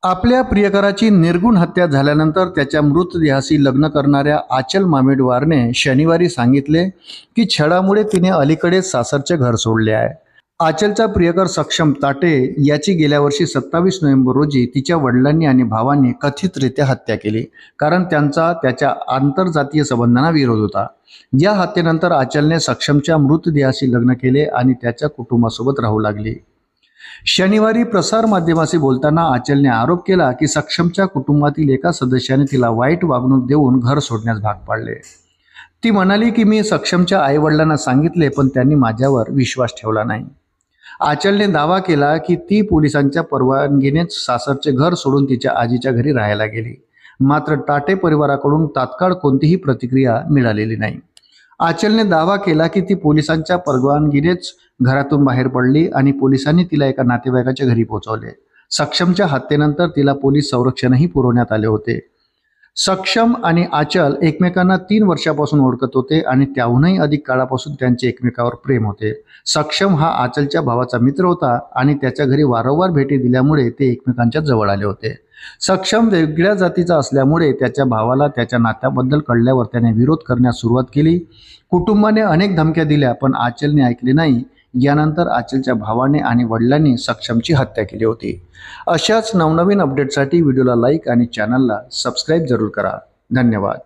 आपल्या प्रियकराची निर्गुण हत्या झाल्यानंतर त्याच्या मृतदेहाशी लग्न करणाऱ्या आचल मामेडवारने शनिवारी सांगितले की छळामुळे तिने अलीकडेच सासरचे घर सोडले आहे. आचलचा प्रियकर सक्षम ताटे याची गेल्या वर्षी 27 नोव्हेंबर रोजी तिच्या वडिलांनी आणि भावांनी कथितरित्या हत्या केली, कारण त्यांचा त्याच्या आंतरजातीय संबंधांना विरोध होता. या हत्येनंतर आचलने सक्षमच्या मृतदेहाशी लग्न केले आणि त्याच्या कुटुंबासोबत राहू लागली. शनिवारी प्रसारमाध्यमांशी बोलताना आचलने आरोप केला की सक्षमच्या कुटुंबातील एका सदस्याने तिला वाईट वागणूक देऊन घर सोडण्यास भाग पाडले. ती म्हणाली की मी सक्षमच्या आईवडिलांना सांगितले, पण त्यांनी माझ्यावर विश्वास ठेवला नाही. आचलने दावा केला की ती पोलिसांच्या परवानगीनेच सासरचे घर सोडून तिच्या आजीच्या घरी राहायला गेली. मात्र टाटे परिवाराकडून तात्काळ कोणतीही प्रतिक्रिया मिळालेली नाही. आचलने दावा केला की ती पोलिसांच्या परवानगीनेच घरातून बाहेर पडली आणि पोलिसांनी तिला एका नातेवाईकाच्या घरी पोहोचवले. सक्षमच्या हत्येनंतर तिला पोलीस संरक्षणही पुरवण्यात आले होते. सक्षम आणि आचल एकमेकांना 3 वर्षापासून ओळखत होते आणि त्याहूनही अधिक काळापासून त्यांचे एकमेकावर प्रेम होते. सक्षम हा आचलच्या भावाचा मित्र होता आणि त्याच्या घरी वारंवार भेटी दिल्यामुळे ते एकमेकांच्या जवळ आले होते. सक्षम वेगळ्या जातीचा असल्यामुळे त्याच्या भावाला त्याच्या नात्याबद्दल कळल्यावर त्याने विरोध करण्यास सुरुवात केली. कुटुंबाने अनेक धमक्या दिल्या, पण आचलने ऐकले नाही. यानंतर आचलच्या भावाने आणि वडिलांनी सक्षमची हत्या केली होती. अशाच नवनवीन अपडेटसाठी व्हिडिओला लाईक आणि चॅनलला सबस्क्राईब जरूर करा. धन्यवाद.